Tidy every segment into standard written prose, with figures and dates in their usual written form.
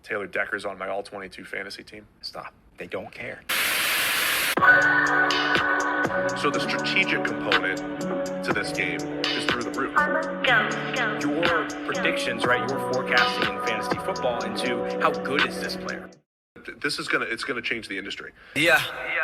Taylor Decker's on my All-22 fantasy team. Stop. They don't care. So the strategic component to this game is through the roof. Your predictions, right? Your forecasting in fantasy football into how good is this player? This is it's gonna change the industry. Yeah,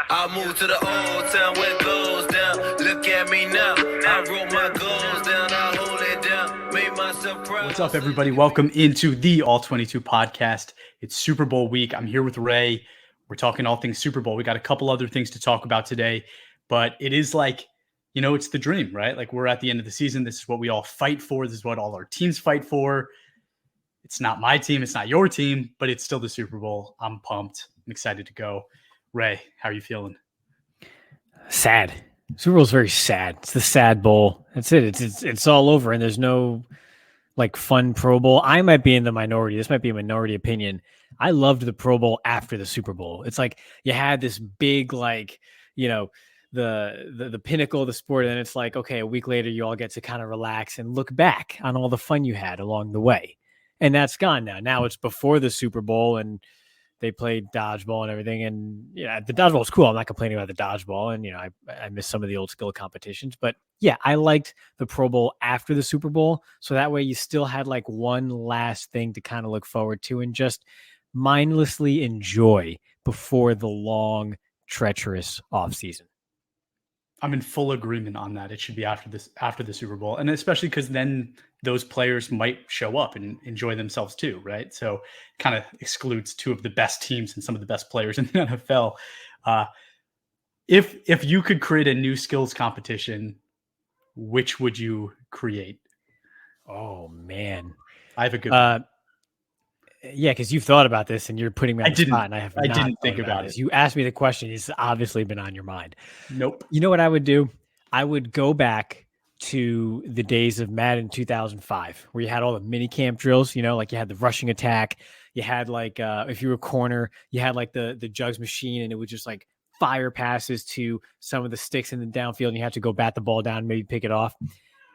I moved to the old town where it goes down. Look at me now. I wrote my goals down. I hold it down. Made myself proud. What's up, everybody? Welcome into the All-22 podcast. It's Super Bowl week. I'm here with Ray. We're talking all things Super Bowl. We got a couple other things to talk about today, but it is like, you know, it's the dream, right? Like, we're at the end of the season. This is what we all fight for. This is what all our teams fight for. It's not my team. It's not your team, but it's still the Super Bowl. I'm pumped. I'm excited to go. Ray, how are you feeling? Sad. Super Bowl is very sad. It's the sad bowl. That's it. It's all over, and there's no like fun Pro Bowl. I might be in the minority. This might be a minority opinion. I loved the Pro Bowl after the Super Bowl. It's like you had this big, like, you know, the pinnacle of the sport, and then it's like, okay, a week later, you all get to kind of relax and look back on all the fun you had along the way. And that's gone now. Now it's before the Super Bowl, and they played dodgeball and everything. And yeah, the dodgeball is cool. I'm not complaining about the dodgeball. And, you know, I miss some of the old skill competitions. But yeah, I liked the Pro Bowl after the Super Bowl. So that way you still had like one last thing to kind of look forward to and just mindlessly enjoy before the long, treacherous offseason. I'm in full agreement on that. It should be after the Super Bowl. And especially because then those players might show up and enjoy themselves too, right? So kind of excludes two of the best teams and some of the best players in the NFL. If you could create a new skills competition, which would you create? Oh, man. I have a good one. Yeah, because you've thought about this and you're putting me on the spot, and I didn't think about it. You asked me the question. It's obviously been on your mind. Nope. You know what I would do? I would go back to the days of Madden 2005, where you had all the mini camp drills, you know, like you had the rushing attack. You had like, if you were a corner, you had like the jugs machine, and it would just like fire passes to some of the sticks in the downfield, and you have to go bat the ball down and maybe pick it off.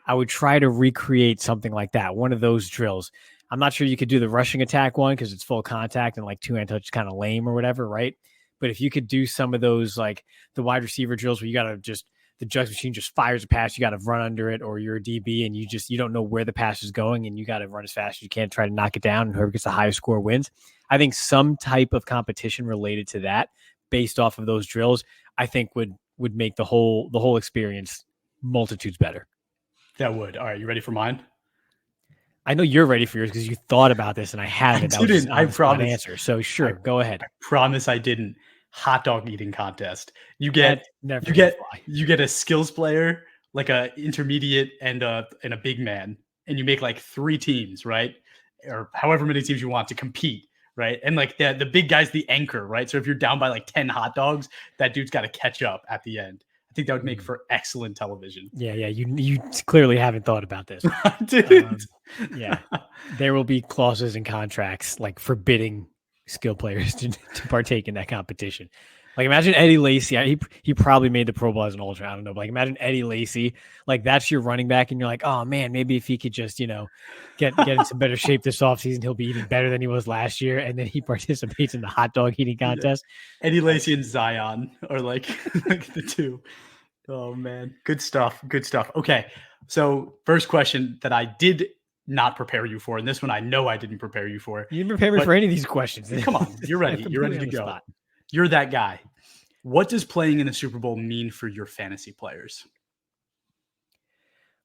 I would try to recreate something like that, one of those drills. I'm not sure you could do the rushing attack one because it's full contact and like two-hand touch is kind of lame or whatever, right? But if you could do some of those, like the wide receiver drills where you got to just, the jugs machine just fires a pass, you got to run under it, or you're a DB and you don't know where the pass is going and you got to run as fast as you can, try to knock it down, and whoever gets the highest score wins. I think some type of competition related to that based off of those drills, I think would make the whole experience multitudes better. That would. All right, you ready for mine? I know you're ready for yours because you thought about this and I haven't. I promise. Answer. So sure, go ahead. I promise I didn't. Hot dog eating contest. You get a skills player, like a intermediate and a big man, and you make like 3 teams, right? Or however many teams you want to compete, right? And like the big guy's the anchor, right? So if you're down by like 10 hot dogs, that dude's got to catch up at the end. I think that would make for excellent television. Yeah. You clearly haven't thought about this. Yeah. There will be clauses and contracts like forbidding skill players to partake in that competition. Like imagine Eddie Lacy. He probably made the Pro Bowl as an ultra. I don't know. But like imagine Eddie Lacy. Like that's your running back, and you're like, oh man, maybe if he could just, you know, get in some better shape this offseason, he'll be even better than he was last year. And then he participates in the hot dog eating contest. Yeah. Eddie Lacy and Zion are like the two. Oh man, good stuff. Okay, so first question that I did not prepare you for, and this one I know I didn't prepare you for. You didn't prepare me for any of these questions. Come on, you're ready. You're ready to go. Spot. You're that guy. What does playing in the Super Bowl mean for your fantasy players?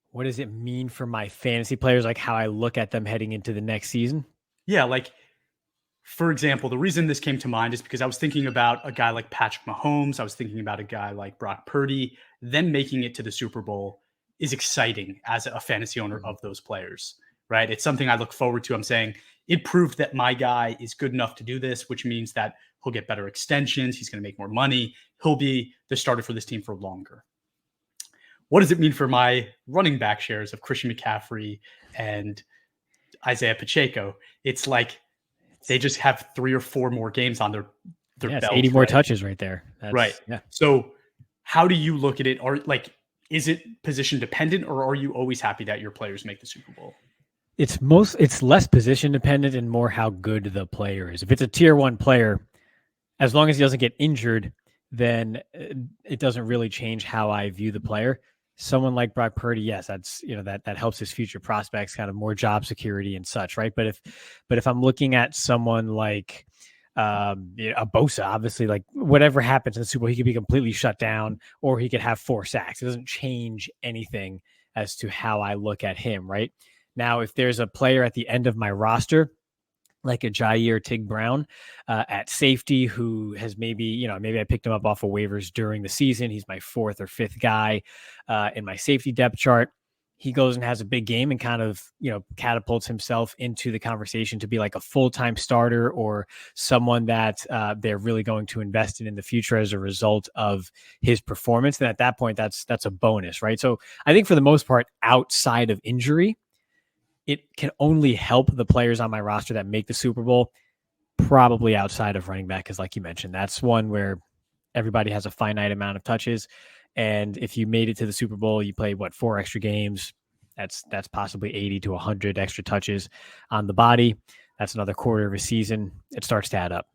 What does it mean for my fantasy players? Like how I look at them heading into the next season? Yeah, like for example, the reason this came to mind is because I was thinking about a guy like Patrick Mahomes. I was thinking about a guy like Brock Purdy. Them making it to the Super Bowl is exciting as a fantasy owner of those players, right? It's something I look forward to. I'm saying it proved that my guy is good enough to do this, which means that he'll get better extensions. He's going to make more money. He'll be the starter for this team for longer. What does it mean for my running back shares of Christian McCaffrey and Isaiah Pacheco? It's like they just have 3 or 4 more games on their belt. 80 more touches right there. Right. Yeah. So how do you look at it? Or like, is it position dependent, or are you always happy that your players make the Super Bowl? it's less position dependent and more how good the player is. If it's a tier 1 player, as long as he doesn't get injured, then it doesn't really change how I view the player. Someone like Brock Purdy, yes, that's that helps his future prospects, kind of more job security and such, right? But if I'm looking at someone like a Bosa, obviously, like whatever happens in the Super Bowl, he could be completely shut down, or he could have 4 sacks. It doesn't change anything as to how I look at him, right? Now, if there's a player at the end of my roster, like a Jair Tig Brown at safety, who has maybe I picked him up off of waivers during the season. He's my 4th or 5th guy in my safety depth chart. He goes and has a big game and kind of, catapults himself into the conversation to be like a full-time starter or someone that they're really going to invest in the future as a result of his performance. Then at that point, that's a bonus, right? So I think for the most part, outside of injury, it can only help the players on my roster that make the Super Bowl, probably outside of running back, because like you mentioned, that's one where everybody has a finite amount of touches. And if you made it to the Super Bowl, you played 4 extra games. That's possibly 80 to 100 extra touches on the body. That's another quarter of a season. It starts to add up.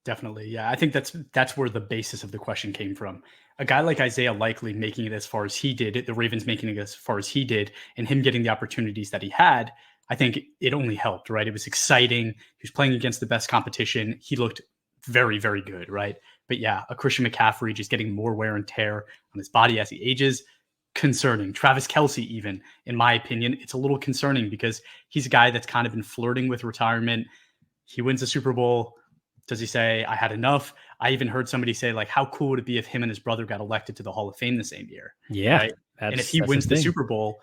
Definitely. Yeah. I think that's where the basis of the question came from. A guy like Isaiah Likely making it as far as he did, the Ravens making it as far as he did, and him getting the opportunities that he had, I think it only helped, right? It was exciting. He was playing against the best competition. He looked very, very good, right? But yeah, a Christian McCaffrey just getting more wear and tear on his body as he ages, concerning. Travis Kelce, even, in my opinion, it's a little concerning because he's a guy that's kind of been flirting with retirement. He wins the Super Bowl. Does he say, I had enough? I even heard somebody say, like, how cool would it be if him and his brother got elected to the Hall of Fame the same year? Yeah. Right? And if he wins the Super Bowl,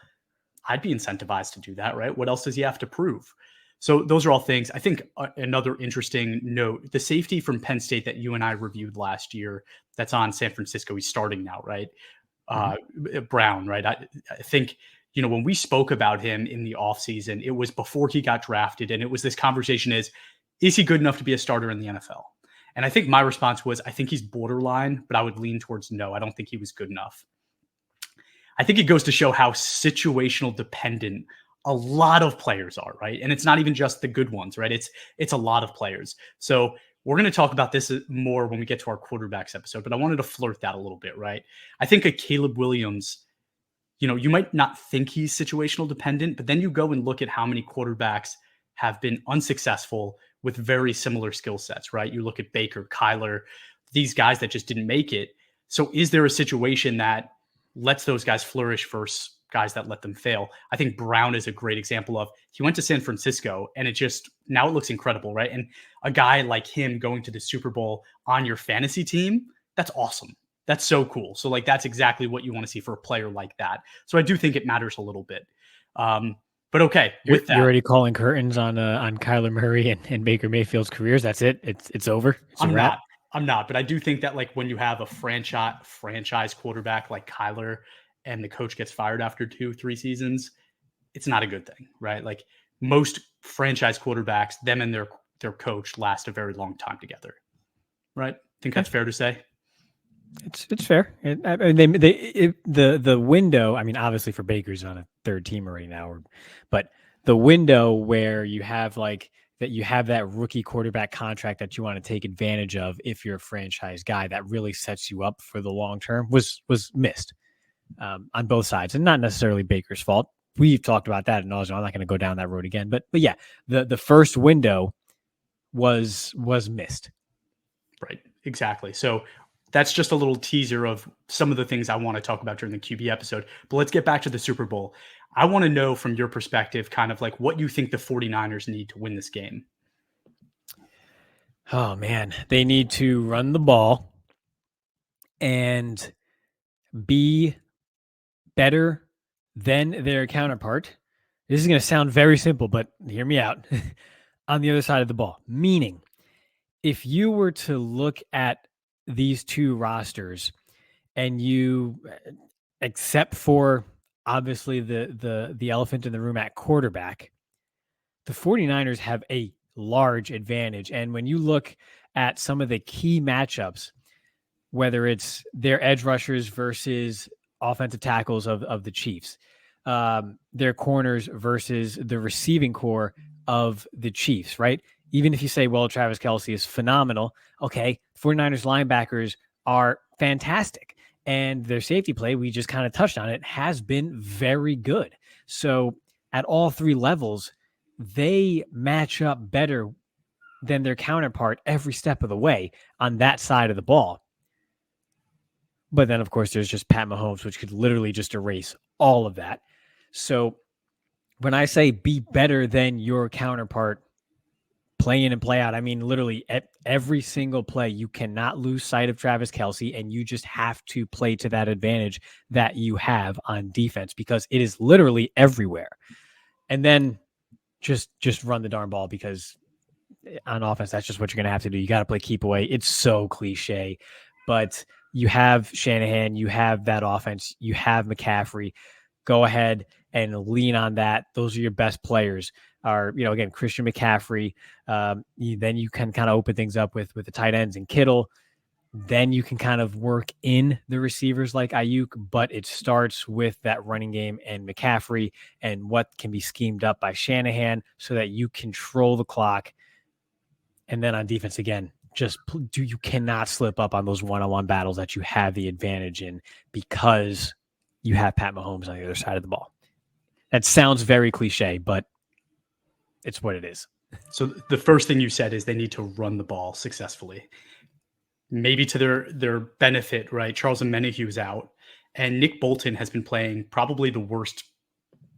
I'd be incentivized to do that, right? What else does he have to prove? So those are all things. I think another interesting note, the safety from Penn State that you and I reviewed last year, that's on San Francisco, he's starting now, right? Brown, right? I think, when we spoke about him in the offseason, it was before he got drafted. And it was this conversation is he good enough to be a starter in the NFL? And I think my response was, I think he's borderline, but I would lean towards no. I don't think he was good enough. I think it goes to show how situational dependent a lot of players are, right? And it's not even just the good ones, right? It's a lot of players. So we're going to talk about this more when we get to our quarterbacks episode, but I wanted to flirt that a little bit, right? I think a Caleb Williams, you might not think he's situational dependent, but then you go and look at how many quarterbacks have been unsuccessful with very similar skill sets, right? You look at Baker, Kyler, these guys that just didn't make it. So is there a situation that lets those guys flourish versus guys that let them fail? I think Brown is a great example of, he went to San Francisco and now it looks incredible, right? And a guy like him going to the Super Bowl on your fantasy team, that's awesome. That's so cool. So that's exactly what you want to see for a player like that. So I do think it matters a little bit. But okay, with that, you're already calling curtains on Kyler Murray and Baker Mayfield's careers. That's it. It's over. It's a wrap. I'm not, but I do think that when you have a franchise quarterback like Kyler and the coach gets fired after 2-3 seasons, it's not a good thing, right? Most franchise quarterbacks, them and their coach last a very long time together, right? Think that's fair to say. It's fair. The window. I mean, obviously for Baker's on a 3rd team right now, but the window where you have that rookie quarterback contract that you want to take advantage of if you're a franchise guy, that really sets you up for the long term was missed on both sides, and not necessarily Baker's fault. We've talked about that, and I'm not going to go down that road again. But yeah, the first window was missed. Right. Exactly. So that's just a little teaser of some of the things I want to talk about during the QB episode. But let's get back to the Super Bowl. I want to know from your perspective, kind of what you think the 49ers need to win this game. Oh, man. They need to run the ball and be better than their counterpart. This is going to sound very simple, but hear me out. On the other side of the ball. Meaning, if you were to look at these two rosters and you, except for obviously the elephant in the room at quarterback, the 49ers have a large advantage. And when you look at some of the key matchups, whether it's their edge rushers versus offensive tackles of the Chiefs, their corners versus the receiving core of the Chiefs, right? Even if you say, well, Travis Kelce is phenomenal, okay, 49ers linebackers are fantastic. And their safety play, we just kind of touched on it, has been very good. So at all three levels, they match up better than their counterpart every step of the way on that side of the ball. But then, of course, there's just Pat Mahomes, which could literally just erase all of that. So when I say be better than your counterpart, play in and play out, I mean, literally at every single play, you cannot lose sight of Travis Kelce, and you just have to play to that advantage that you have on defense, because it is literally everywhere. And then just run the darn ball, because on offense, that's just what you're going to have to do. You got to play keep away. It's so cliche, but you have Shanahan, you have that offense, you have McCaffrey. Go ahead and lean on that. Those are your best players. Are, again, Christian McCaffrey. Then you can kind of open things up with the tight ends and Kittle. Then you can kind of work in the receivers like Ayuk, but it starts with that running game and McCaffrey and what can be schemed up by Shanahan so that you control the clock. And then on defense, again, you cannot slip up on those one-on-one battles that you have the advantage in, because you have Pat Mahomes on the other side of the ball. That sounds very cliche, but it's what it is. So the first thing you said is they need to run the ball successfully. Maybe to their benefit, right? Charles Omenihu's out, and Nick Bolton has been playing probably the worst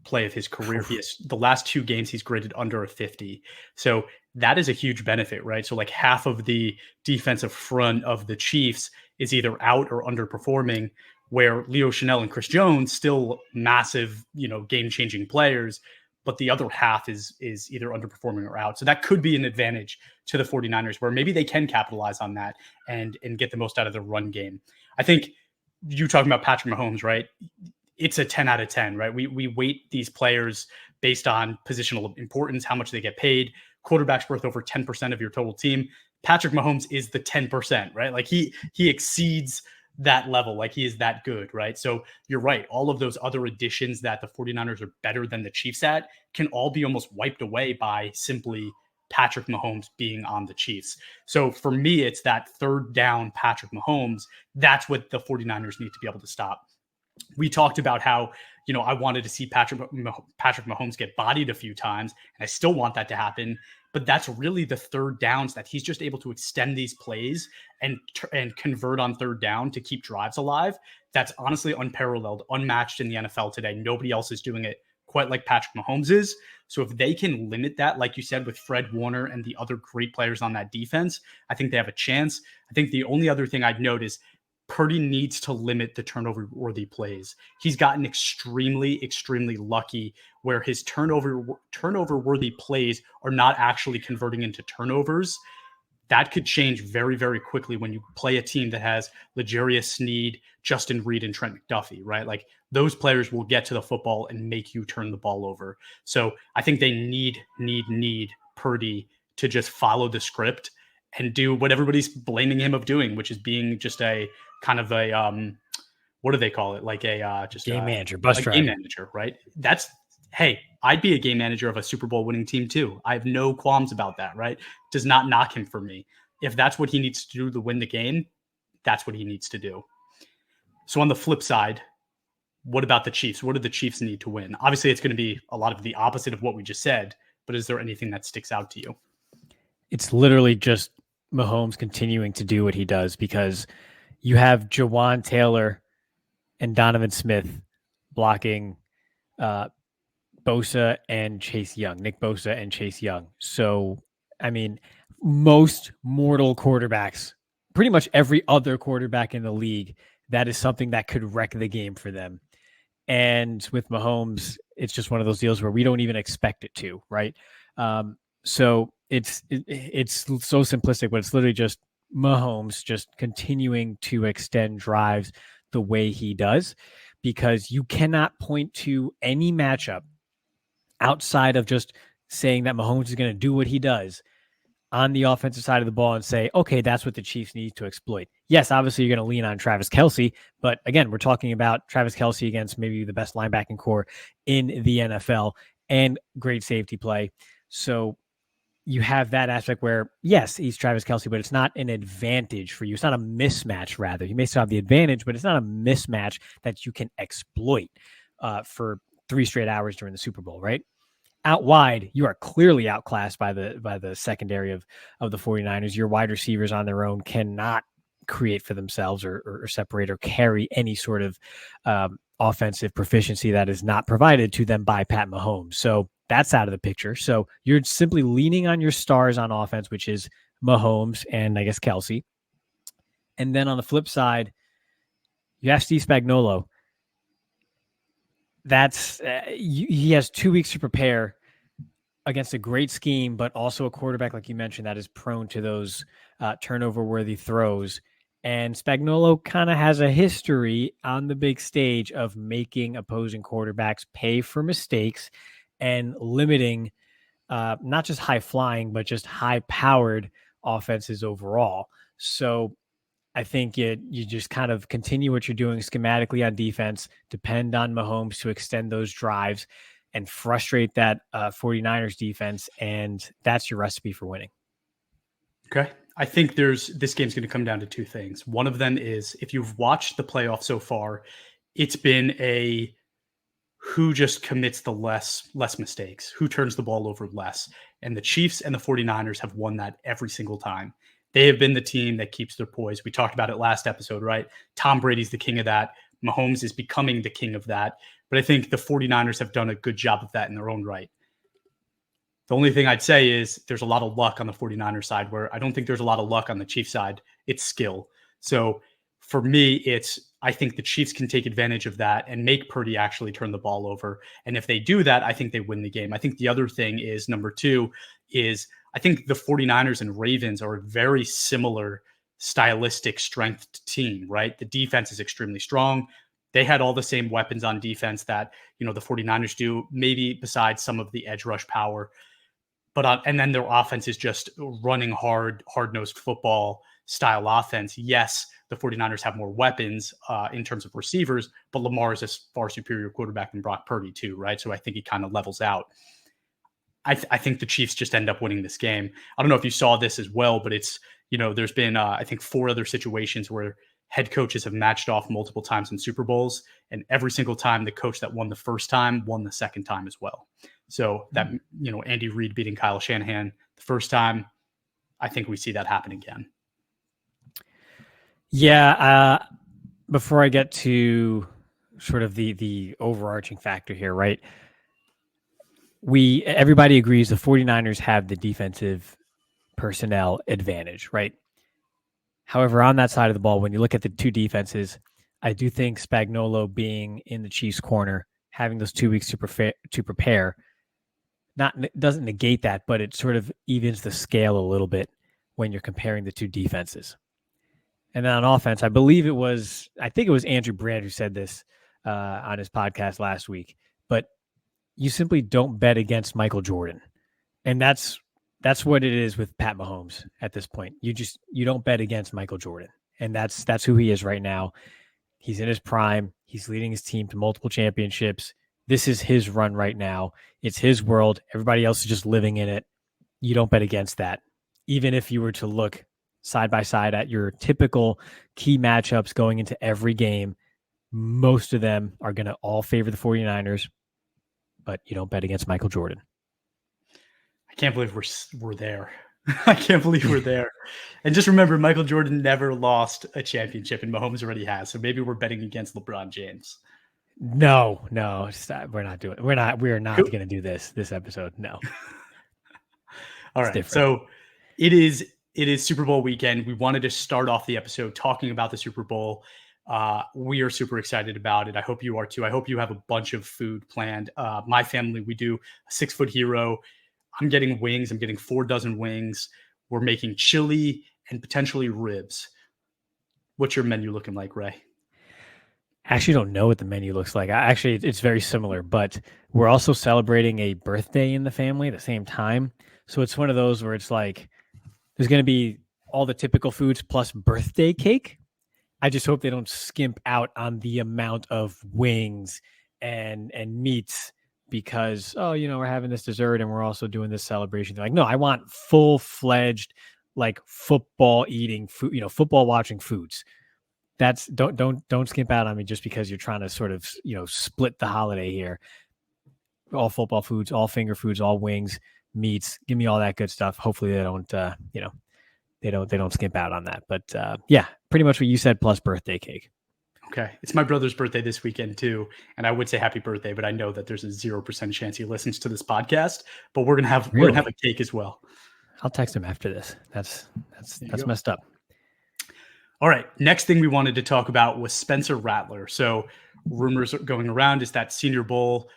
play of his career. The last 2 games he's graded under a 50. So that is a huge benefit, right? So like half of the defensive front of the Chiefs is either out or underperforming, where Leo Chanel and Chris Jones, still massive, game-changing players, but the other half is either underperforming or out. So that could be an advantage to the 49ers, where maybe they can capitalize on that and get the most out of the run game. I think you talking about Patrick Mahomes, right? It's a 10 out of 10, right? We weight these players based on positional importance, how much they get paid. Quarterback's worth over 10% of your total team. Patrick Mahomes is the 10%, right? Like he exceeds that level. Like he is that good, right? So you're right. All of those other additions that the 49ers are better than the Chiefs at can all be almost wiped away by simply Patrick Mahomes being on the Chiefs. So for me, it's that third down Patrick Mahomes. That's what the 49ers need to be able to stop. We talked about how, I wanted to see Patrick Mahomes get bodied a few times, and I still want that to happen. But that's really the third downs that he's just able to extend these plays and convert on third down to keep drives alive. That's honestly unparalleled, unmatched in the NFL today. Nobody else is doing it quite like Patrick Mahomes is. So if they can limit that, like you said, with Fred Warner and the other great players on that defense, I think they have a chance. I think the only other thing I'd note is Purdy needs to limit the turnover-worthy plays. He's gotten extremely, extremely lucky where his turnover-worthy plays are not actually converting into turnovers. That could change very, very quickly when you play a team that has L'Jarius Sneed, Justin Reed, and Trent McDuffie, right? Like those players will get to the football and make you turn the ball over. So I think they need Purdy to just follow the script and do what everybody's blaming him of doing, which is being just a kind of a what do they call it? Like a just game manager, bus driver. Game manager, right? Hey, I'd be a game manager of a Super Bowl winning team too. I have no qualms about that, right? Does not knock him for me. If that's what he needs to do to win the game, that's what he needs to do. So on the flip side, what about the Chiefs? What do the Chiefs need to win? Obviously, it's going to be a lot of the opposite of what we just said, but is there anything that sticks out to you? It's literally just Mahomes continuing to do what he does, because you have Jawan Taylor and Donovan Smith blocking Bosa and Chase Young, Nick Bosa and Chase Young. So, I mean, most mortal quarterbacks, pretty much every other quarterback in the league, that is something that could wreck the game for them. And with Mahomes, it's just one of those deals where we don't even expect it to, right? So it's so simplistic, but it's literally just Mahomes just continuing to extend drives the way he does, because you cannot point to any matchup outside of just saying that Mahomes is going to do what he does on the offensive side of the ball and say, okay, that's what the Chiefs need to exploit. Yes, obviously you're going to lean on Travis Kelce, but again, we're talking about Travis Kelce against maybe the best linebacking core in the NFL and great safety play. So you have that aspect where, yes, he's Travis Kelce, but it's not an advantage for you. It's not a mismatch, rather. You may still have the advantage, but it's not a mismatch that you can exploit for 3 straight hours during the Super Bowl, right? Out wide, you are clearly outclassed by the secondary of the 49ers. Your wide receivers on their own cannot create for themselves or separate or carry any sort of offensive proficiency that is not provided to them by Pat Mahomes. So that's out of the picture. So you're simply leaning on your stars on offense, which is Mahomes and I guess Kelce. And then on the flip side, you have Steve Spagnuolo. That's he has 2 weeks to prepare against a great scheme, but also a quarterback, like you mentioned, that is prone to those turnover-worthy throws. And Spagnuolo kind of has a history on the big stage of making opposing quarterbacks pay for mistakes and limiting not just high-flying, but just high-powered offenses overall. So I think you just kind of continue what you're doing schematically on defense, depend on Mahomes to extend those drives and frustrate that 49ers defense, and that's your recipe for winning. Okay. I think this game's going to come down to 2 things. One of them is, if you've watched the playoff so far, it's been a who just commits the less mistakes, who turns the ball over less. And the Chiefs and the 49ers have won that every single time. They have been the team that keeps their poise. We talked about it last episode, right? Tom Brady's the king of that. Mahomes is becoming the king of that. But I think the 49ers have done a good job of that in their own right. The only thing I'd say is there's a lot of luck on the 49ers side, where I don't think there's a lot of luck on the Chiefs side. It's skill. So for me, I think the Chiefs can take advantage of that and make Purdy actually turn the ball over. And if they do that, I think they win the game. I think the other thing is, number 2, is I think the 49ers and Ravens are a very similar stylistic strength team, right? The defense is extremely strong. They had all the same weapons on defense that, the 49ers do, maybe besides some of the edge rush power. But and then their offense is just running hard-nosed football style offense. Yes, the 49ers have more weapons in terms of receivers, but Lamar is a far superior quarterback than Brock Purdy too, right? So I think he kind of levels out. I think the Chiefs just end up winning this game. I don't know if you saw this as well, but it's, there's been, I think 4 other situations where head coaches have matched off multiple times in Super Bowls, and every single time the coach that won the first time won the second time as well. So that, Andy Reid beating Kyle Shanahan the first time, I think we see that happen again. Yeah. Before I get to sort of the overarching factor here, right? Everybody agrees the 49ers have the defensive personnel advantage, right? However, on that side of the ball, when you look at the 2 defenses, I do think Spagnuolo being in the Chiefs' corner, having those 2 weeks to prepare, doesn't negate that, but it sort of evens the scale a little bit when you're comparing the 2 defenses. And then on offense, I think it was Andrew Brand who said this on his podcast last week, but you simply don't bet against Michael Jordan. And that's what it is with Pat Mahomes at this point. You don't bet against Michael Jordan. And that's who he is right now. He's in his prime. He's leading his team to multiple championships. This is his run right now. It's his world. Everybody else is just living in it. You don't bet against that. Even if you were to look side by side at your typical key matchups going into every game, most of them are going to all favor the 49ers, but you don't bet against Michael Jordan. I can't believe we're there. I can't believe we're there. And just remember, Michael Jordan never lost a championship, and Mahomes already has. So maybe we're betting against LeBron James. No, we're not doing it. We are not going to do this episode. No. All right. So it is Super Bowl weekend. We wanted to start off the episode talking about the Super Bowl. We are super excited about it. I hope you are too. I hope you have a bunch of food planned. My family, we do a 6-foot hero. I'm getting wings. I'm getting 4 dozen wings. We're making chili and potentially ribs. What's your menu looking like, Ray? I actually don't know what the menu looks like. It's very similar, but we're also celebrating a birthday in the family at the same time. So it's one of those where it's like, There's going to be all the typical foods plus birthday cake. I just hope they don't skimp out on the amount of wings and meats because, we're having this dessert and we're also doing this celebration. They're like, no, I want full-fledged, like football eating food, football watching foods. That's don't skimp out on me just because you're trying to sort of, split the holiday here. All football foods, all finger foods, all wings, meats. Give me all that good stuff. Hopefully they don't, they don't skimp out on that. But yeah, pretty much what you said plus birthday cake. Okay. It's my brother's birthday this weekend too. And I would say happy birthday, but I know that there's a 0% chance he listens to this podcast, but we're going to have a cake as well. I'll text him after this. That's messed up. All right. Next thing we wanted to talk about was Spencer Rattler. So rumors going around is that Senior Bowl.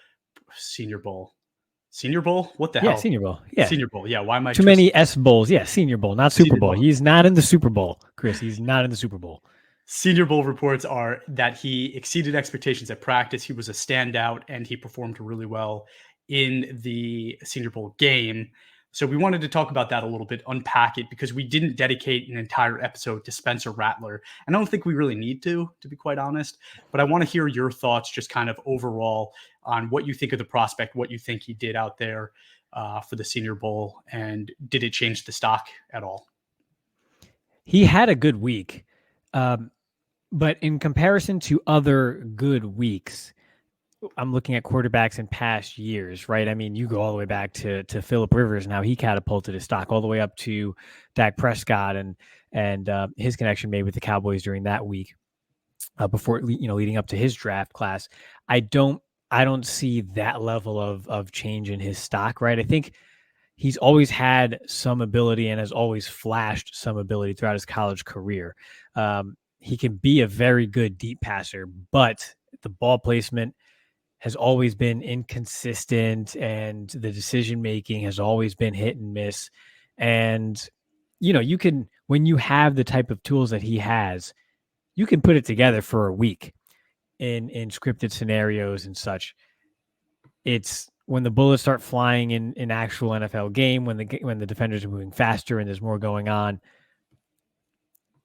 What the hell? Yeah, Senior Bowl. Yeah. Senior Bowl. Yeah. Why am I too many S bowls? Yeah, Senior Bowl, not Super Bowl. He's not in the Super Bowl, Chris. He's not in the Super Bowl. Senior Bowl reports are that he exceeded expectations at practice. He was a standout and he performed really well in the Senior Bowl game. So we wanted to talk about that a little bit, unpack it, because we didn't dedicate an entire episode to Spencer Rattler. And I don't think we really need to be quite honest. But I want to hear your thoughts just kind of overall on what you think of the prospect, what you think he did out there for the Senior Bowl, and did it change the stock at all? He had a good week. But in comparison to other good weeks, I'm looking at quarterbacks in past years, right? I mean, you go all the way back to Phillip Rivers and how he catapulted his stock, all the way up to Dak Prescott and his connection made with the Cowboys during that week before, leading up to his draft class. I don't see that level of change in his stock, right? I think he's always had some ability and has always flashed some ability throughout his college career. He can be a very good deep passer, but the ball placement has always been inconsistent and the decision-making has always been hit and miss. And, when you have the type of tools that he has, you can put it together for a week in scripted scenarios and such. It's when the bullets start flying in actual NFL game, when the defenders are moving faster and there's more going on,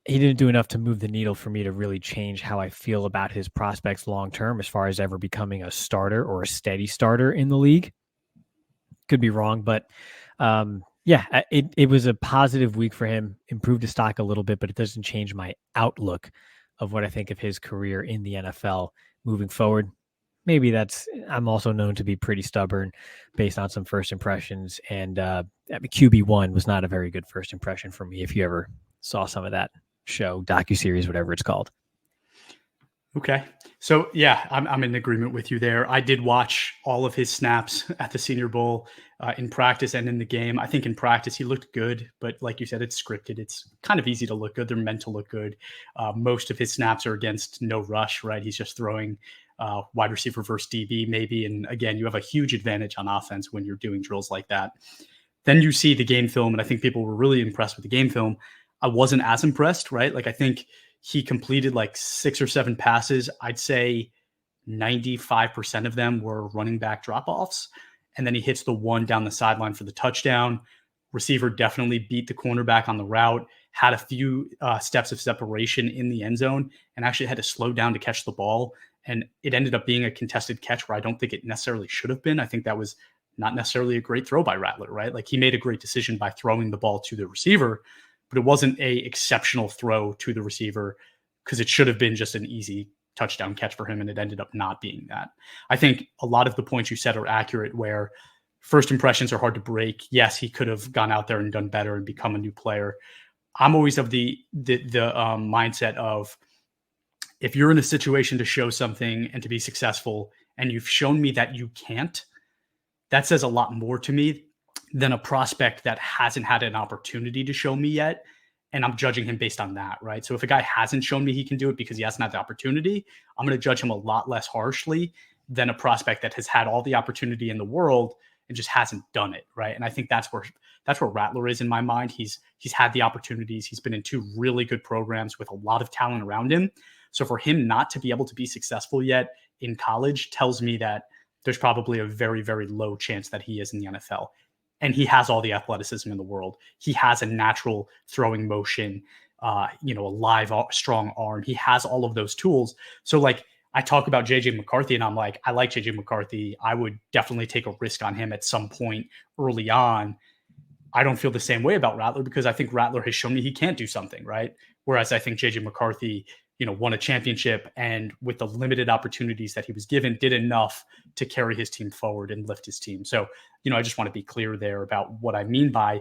he didn't do enough to move the needle for me to really change how I feel about his prospects long-term as far as ever becoming a starter or a steady starter in the league. Could be wrong, but it was a positive week for him, improved his stock a little bit, but it doesn't change my outlook of what I think of his career in the NFL moving forward. Maybe I'm also known to be pretty stubborn based on some first impressions, and QB1 was not a very good first impression for me if you ever saw some of that show, docuseries, whatever it's called. Okay. So yeah, I'm in agreement with you there. I did watch all of his snaps at the Senior Bowl in practice and in the game. I think in practice he looked good, but like you said, it's scripted. It's kind of easy to look good. They're meant to look good. Most of his snaps are against no rush, right? He's just throwing wide receiver versus DB maybe. And again, you have a huge advantage on offense when you're doing drills like that. Then you see the game film, and I think people were really impressed with the game film. I wasn't as impressed, right? Like I think he completed like 6 or 7 passes. I'd say 95% of them were running back drop-offs. And then he hits the one down the sideline for the touchdown. Receiver definitely beat the cornerback on the route, had a few steps of separation in the end zone, and actually had to slow down to catch the ball. And it ended up being a contested catch where I don't think it necessarily should have been. I think that was not necessarily a great throw by Rattler, right? Like he made a great decision by throwing the ball to the receiver, but it wasn't a exceptional throw to the receiver because it should have been just an easy touchdown catch for him, and it ended up not being that. I think a lot of the points you said are accurate, where first impressions are hard to break. Yes, he could have gone out there and done better and become a new player. I'm always of the mindset of, if you're in a situation to show something and to be successful, and you've shown me that you can't, that says a lot more to me than a prospect that hasn't had an opportunity to show me yet. And I'm judging him based on that, right? So if a guy hasn't shown me he can do it because he hasn't had the opportunity, I'm going to judge him a lot less harshly than a prospect that has had all the opportunity in the world and just hasn't done it, right? And I think that's where Rattler is in my mind. He's had the opportunities. He's been in 2 really good programs with a lot of talent around him. So for him not to be able to be successful yet in college tells me that there's probably a very, very low chance that he is in the NFL. and he has all the athleticism in the world. He has a natural throwing motion, a live, strong arm. He has all of those tools. So like I talk about JJ McCarthy and I'm like, I like JJ McCarthy. I would definitely take a risk on him at some point early on. I don't feel the same way about Rattler because I think Rattler has shown me he can't do something, right? Whereas I think JJ McCarthy, won a championship and with the limited opportunities that he was given, did enough to carry his team forward and lift his team. So, I just want to be clear there about what I mean by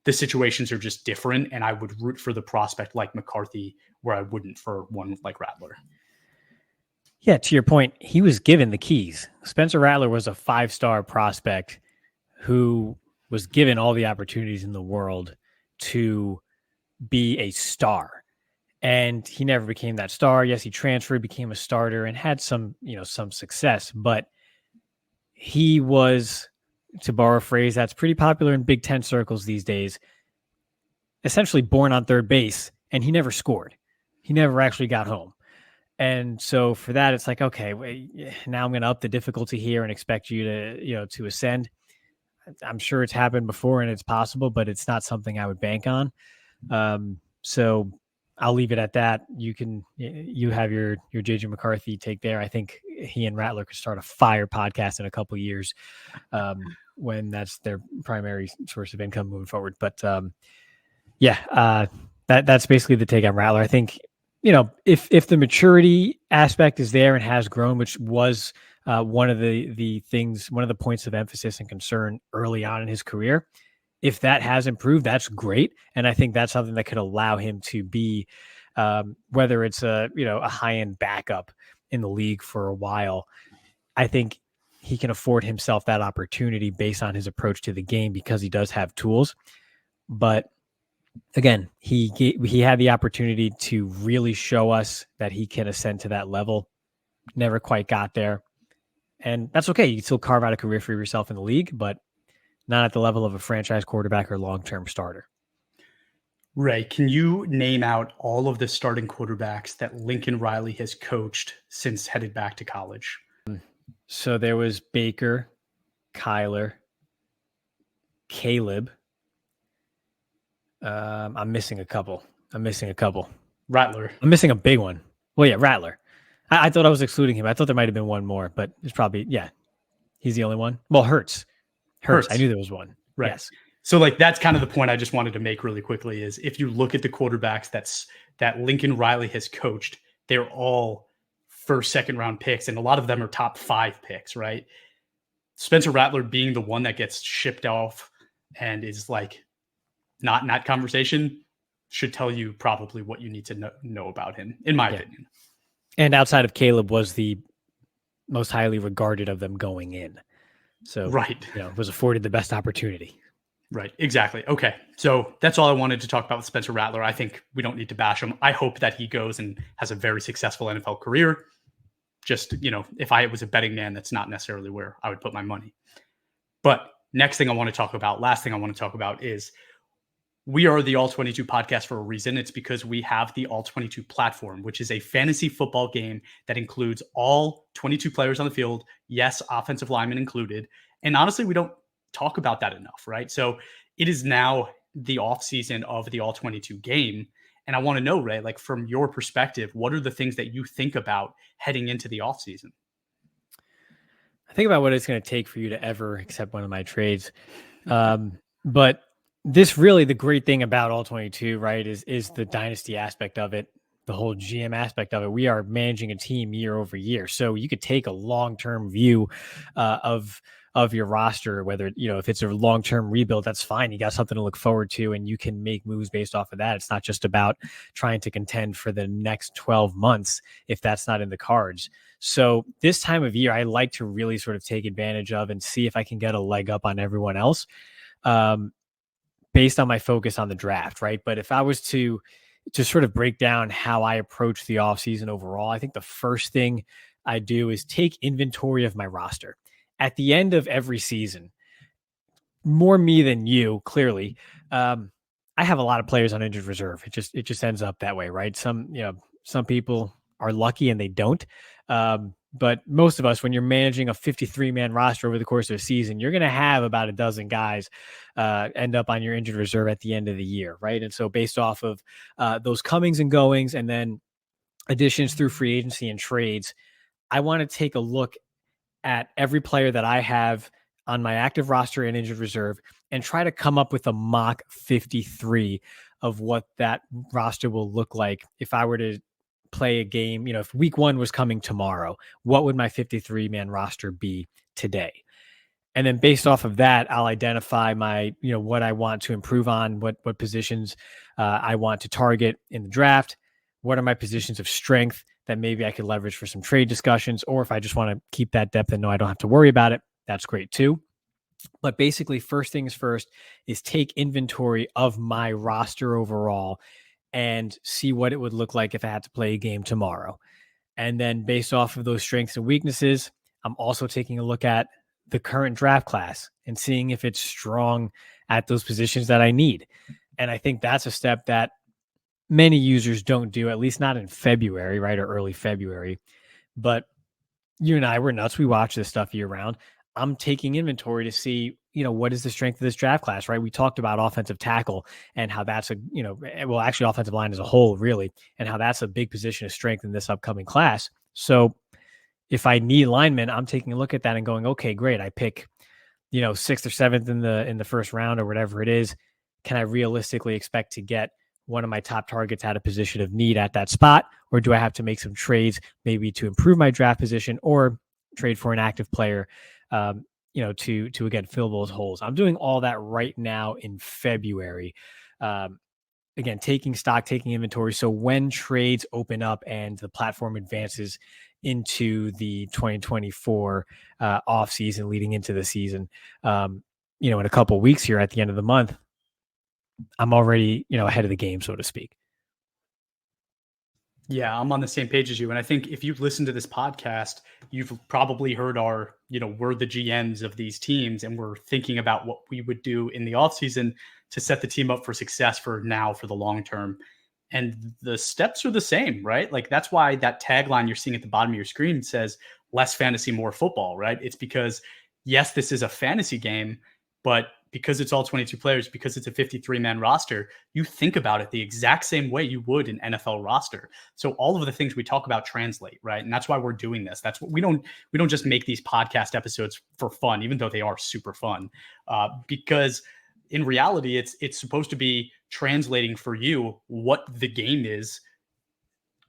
the situations are just different. And I would root for the prospect like McCarthy where I wouldn't for one like Rattler. Yeah, to your point, he was given the keys. Spencer Rattler was a 5-star prospect who was given all the opportunities in the world to be a star. And he never became that star. Yes, he transferred, became a starter, and had some success. But he was, to borrow a phrase that's pretty popular in Big Ten circles these days, essentially born on third base, and he never scored. He never actually got home. And so for that, it's like, okay, now I'm going to up the difficulty here and expect you to ascend. I'm sure it's happened before and it's possible, but it's not something I would bank on. So I'll leave it at that. You have your JJ McCarthy take there. I think he and Rattler could start a fire podcast in a couple of years when that's their primary source of income moving forward. But that's basically the take on Rattler. I think, if the maturity aspect is there and has grown, which was one of the points of emphasis and concern early on in his career, if that has improved, that's great. And I think that's something that could allow him to be, whether it's a high-end backup in the league for a while, I think he can afford himself that opportunity based on his approach to the game because he does have tools. But again, he had the opportunity to really show us that he can ascend to that level. Never quite got there. And that's okay. You can still carve out a career for yourself in the league, but not at the level of a franchise quarterback or long-term starter. Ray, can you name out all of the starting quarterbacks that Lincoln Riley has coached since headed back to college? So there was Baker, Kyler, Caleb. I'm missing a couple. Rattler. I'm missing a big one. Well, yeah, Rattler. I thought I was excluding him. I thought there might have been one more, but it's probably, he's the only one. Well, Hurts. I knew there was one. Right. Yes. So that's kind of the point I just wanted to make really quickly is if you look at the quarterbacks that Lincoln Riley has coached, they're all first, second round picks. And a lot of them are top 5 picks, right? Spencer Rattler being the one that gets shipped off and is like not in that conversation should tell you probably what you need to know about him, in my opinion. And outside of Caleb was the most highly regarded of them going in. So, right. Was afforded the best opportunity. Right. Exactly. Okay. So that's all I wanted to talk about with Spencer Rattler. I think we don't need to bash him. I hope that he goes and has a very successful NFL career. Just, if I was a betting man, that's not necessarily where I would put my money. But last thing I want to talk about is we are the All-22 podcast for a reason. It's because we have the All-22 platform, which is a fantasy football game that includes all 22 players on the field. Yes, offensive linemen included. And honestly, we don't talk about that enough, right? So it is now the offseason of the All-22 game. And I want to know, Ray, like from your perspective, what are the things that you think about heading into the offseason? I think about what it's going to take for you to ever accept one of my trades. But this really, the great thing about All-22, right, is the dynasty aspect of it, the whole GM aspect of it. We are managing a team year over year. So you could take a long-term view of your roster, whether, if it's a long-term rebuild, that's fine. You got something to look forward to and you can make moves based off of that. It's not just about trying to contend for the next 12 months if that's not in the cards. So this time of year, I like to really sort of take advantage of and see if I can get a leg up on everyone else. Based on my focus on the draft, right? But if I was to sort of break down how I approach the offseason overall, I think the first thing I do is take inventory of my roster. At the end of every season, more me than you, clearly, I have a lot of players on injured reserve. It just ends up that way, right? Some people are lucky and they don't. But most of us, when you're managing a 53-man roster over the course of a season, you're going to have about a dozen guys end up on your injured reserve at the end of the year, right? And so based off of those comings and goings and then additions through free agency and trades, I want to take a look at every player that I have on my active roster and injured reserve and try to come up with a mock 53 of what that roster will look like if I were to play a game. If week 1 was coming tomorrow, what would my 53-man roster be today? And then based off of that, I'll identify my, what I want to improve on, what positions I want to target in the draft. What are my positions of strength that maybe I could leverage for some trade discussions, or if I just want to keep that depth and know I don't have to worry about it, that's great too. But basically, first things first is take inventory of my roster overall and see what it would look like if I had to play a game tomorrow. And then based off of those strengths and weaknesses, I'm also taking a look at the current draft class and seeing if it's strong at those positions that I need. And I think that's a step that many users don't do, at least not in February, right? Or early February. But you and I, we're nuts. We watch this stuff year round. I'm taking inventory to see, what is the strength of this draft class, right? We talked about offensive tackle and how that's actually offensive line as a whole, really, and how that's a big position of strength in this upcoming class. So if I need linemen, I'm taking a look at that and going, okay, great. I pick, 6th or 7th in the first round or whatever it is. Can I realistically expect to get one of my top targets at a position of need at that spot? Or do I have to make some trades maybe to improve my draft position or trade for an active player, to again, fill those holes? I'm doing all that right now in February. Again, taking stock, taking inventory. So when trades open up and the platform advances into the 2024 off season leading into the season, in a couple of weeks here at the end of the month, I'm already, ahead of the game, so to speak. Yeah, I'm on the same page as you. And I think if you've listened to this podcast, you've probably heard our, we're the GMs of these teams, and we're thinking about what we would do in the offseason to set the team up for success for the long term. And the steps are the same, right? Like that's why that tagline you're seeing at the bottom of your screen says less fantasy, more football, right? It's because, yes, this is a fantasy game, but because it's all 22 players, because it's a 53-man roster, you think about it the exact same way you would an NFL roster. So all of the things we talk about translate, right? And that's why we're doing this. That's what we don't just make these podcast episodes for fun, even though they are super fun, because in reality, it's supposed to be translating for you what the game is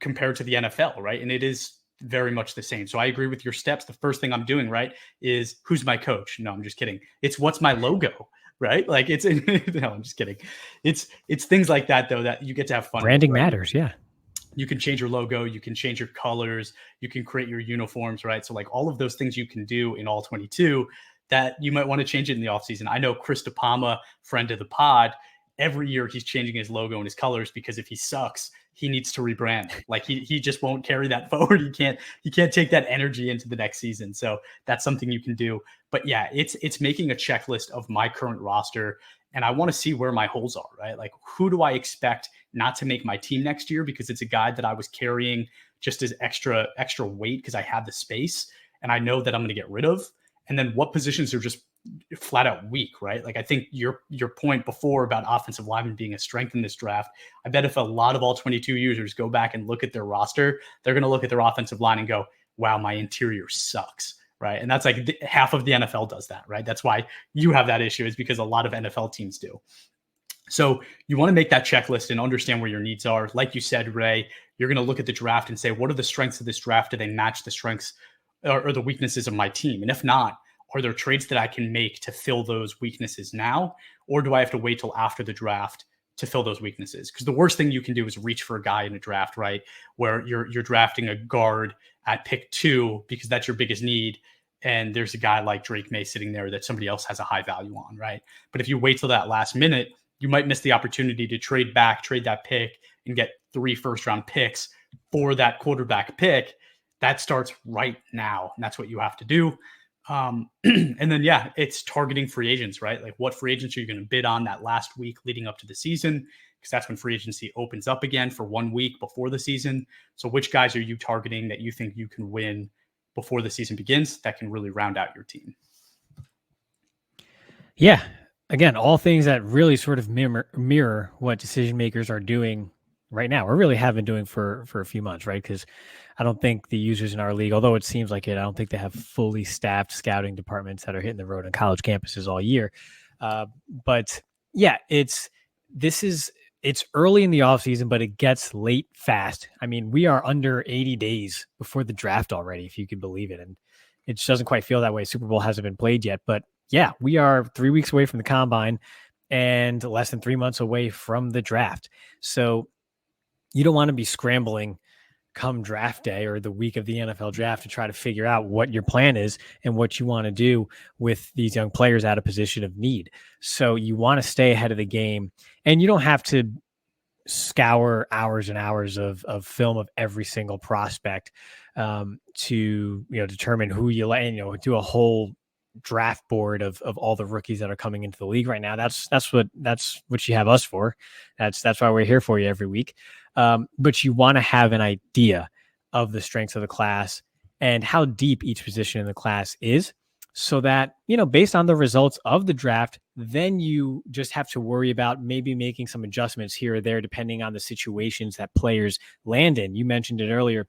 compared to the NFL, right? And it is very much the same. So I agree with your steps. The first thing I'm doing, right, is who's my coach? No, I'm just kidding. It's what's my logo, right? Like it's no, I'm just kidding. It's things like that though that you get to have fun. Branding with, right? matters, yeah. You can change your logo, you can change your colors, you can create your uniforms, right? So like all of those things you can do in All-22 that you might want to change it in the offseason. I know Chris DePalma, friend of the pod, every year he's changing his logo and his colors because if he sucks, he needs to rebrand. Like he just won't carry that forward. He can't take that energy into the next season. So that's something you can do. But yeah, it's making a checklist of my current roster, and I want to see where my holes are, right? Like who do I expect not to make my team next year because it's a guy that I was carrying just as extra weight because I had the space and I know that I'm going to get rid of. And then what positions are just flat out weak, right? Like I think your point before about offensive linemen being a strength in this draft, I bet if a lot of All-22 users go back and look at their roster, they're going to look at their offensive line and go, wow, my interior sucks, right? And that's like half of the NFL does that, right? That's why you have that issue, is because a lot of NFL teams do. So you want to make that checklist and understand where your needs are. Like you said, Ray, you're going to look at the draft and say, what are the strengths of this draft? Do they match the strengths or the weaknesses of my team? And if not, are there trades that I can make to fill those weaknesses now? Or do I have to wait till after the draft to fill those weaknesses? Because the worst thing you can do is reach for a guy in a draft, right? Where you're drafting a guard at pick 2 because that's your biggest need. And there's a guy like Drake May sitting there that somebody else has a high value on, right? But if you wait till that last minute, you might miss the opportunity to trade that pick and get 3 first-round picks for that quarterback pick. That starts right now. And that's what you have to do. And then, yeah, it's targeting free agents, right? Like what free agents are you going to bid on that last week leading up to the season? Because that's when free agency opens up again for 1 week before the season. So which guys are you targeting that you think you can win before the season begins that can really round out your team. Yeah. Again, all things that really sort of mirror what decision makers are doing right now, or really have been doing for a few months, right? Because I don't think the users in our league, although it seems like it, I don't think they have fully staffed scouting departments that are hitting the road on college campuses all year. But yeah, it's early in the offseason, but it gets late fast. I mean, we are under 80 days before the draft already, if you can believe it. And it just doesn't quite feel that way. Super Bowl hasn't been played yet, but yeah, we are 3 weeks away from the combine and less than 3 months away from the draft. So you don't want to be scrambling come draft day or the week of the NFL draft to try to figure out what your plan is and what you want to do with these young players at a position of need. So you want to stay ahead of the game, and you don't have to scour hours and hours of film of every single prospect to determine who you like, do a whole draft board of all the rookies that are coming into the league right now. That's what you have us for. That's why we're here for you every week. But you want to have an idea of the strengths of the class and how deep each position in the class is, so that, based on the results of the draft, then you just have to worry about maybe making some adjustments here or there, depending on the situations that players land in. You mentioned it earlier,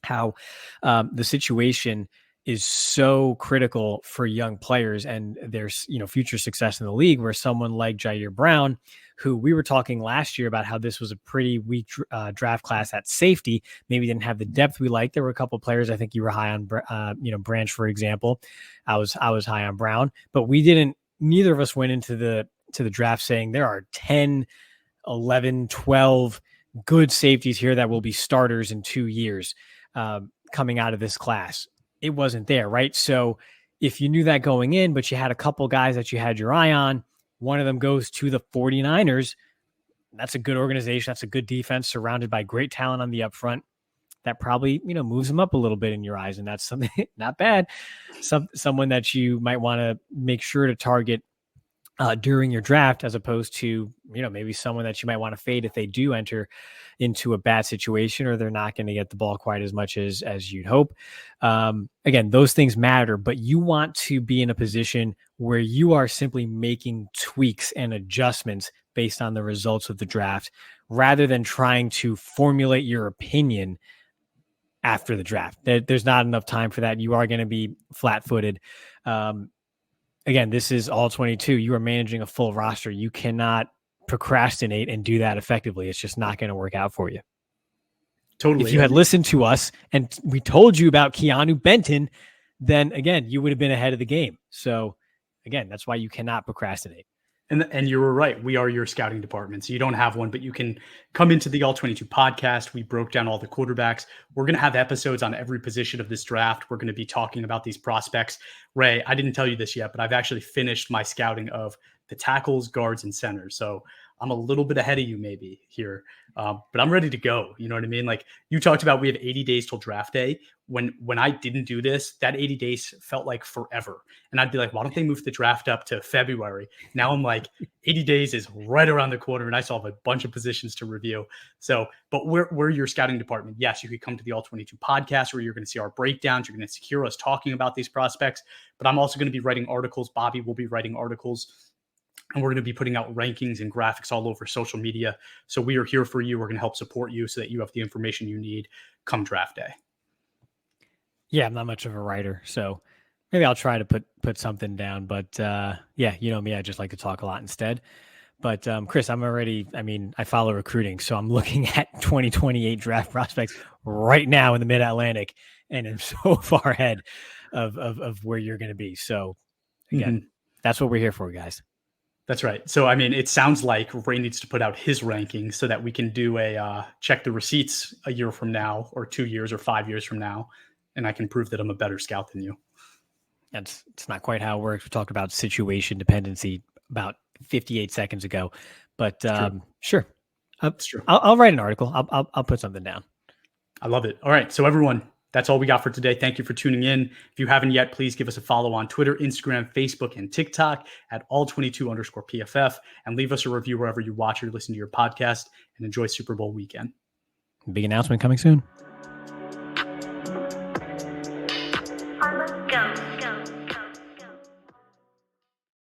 how the situation is so critical for young players and their future success in the league, where someone like Jair Brown, who we were talking last year about how this was a pretty weak draft class at safety, maybe didn't have the depth we liked. There were a couple of players, I think you were high on, Branch, for example. I was high on Brown, but neither of us went into the draft saying there are 10, 11, 12 good safeties here that will be starters in 2 years coming out of this class. It wasn't there, right? So if you knew that going in, but you had a couple guys that you had your eye on, one of them goes to the 49ers. That's a good organization. That's a good defense surrounded by great talent on the upfront. That probably, moves them up a little bit in your eyes. And that's something not bad. Someone that you might want to make sure to target during your draft, as opposed to, maybe someone that you might want to fade if they do enter into a bad situation, or they're not going to get the ball quite as much as you'd hope. Again, those things matter, but you want to be in a position where you are simply making tweaks and adjustments based on the results of the draft, rather than trying to formulate your opinion after the draft. There's not enough time for that. You are going to be flat-footed. Again, this is All-22. You are managing a full roster. You cannot procrastinate and do that effectively. It's just not going to work out for you. Totally. If you had listened to us and we told you about Keanu Benton, then again, you would have been ahead of the game. So again, that's why you cannot procrastinate. And you were right. We are your scouting department. So you don't have one, but you can come into the All-22 podcast. We broke down all the quarterbacks. We're going to have episodes on every position of this draft. We're going to be talking about these prospects. Ray, I didn't tell you this yet, but I've actually finished my scouting of the tackles, guards, and centers. So I'm a little bit ahead of you maybe here, but I'm ready to go. You know what I mean? Like you talked about, we have 80 days till draft day. When I didn't do this, that 80 days felt like forever. And I'd be like, why don't they move the draft up to February? Now I'm like, 80 days is right around the corner, and I still have a bunch of positions to review. So, but we're your scouting department. Yes, you could come to the All-22 podcast where you're going to see our breakdowns. You're going to hear us talking about these prospects, but I'm also going to be writing articles. Bobby will be writing articles. And we're going to be putting out rankings and graphics all over social media. So we are here for you. We're going to help support you so that you have the information you need come draft day. Yeah, I'm not much of a writer, so maybe I'll try to put something down. But yeah, you know me, I just like to talk a lot instead. But Chris, I follow recruiting, so I'm looking at 2028 draft prospects right now in the Mid-Atlantic, and I'm so far ahead of where you're going to be. So again, that's what we're here for, guys. That's right. So, it sounds like Ray needs to put out his rankings so that we can do a check the receipts a year from now, or 2 years or 5 years from now. And I can prove that I'm a better scout than you. It's not quite how it works. We talked about situation dependency about 58 seconds ago, but sure. That's true. I'll write an article. I'll put something down. I love it. All right. So everyone, that's all we got for today. Thank you for tuning in. If you haven't yet, please give us a follow on Twitter, Instagram, Facebook, and TikTok at all22_PFF, and leave us a review wherever you watch or listen to your podcast, and enjoy Super Bowl weekend. Big announcement coming soon.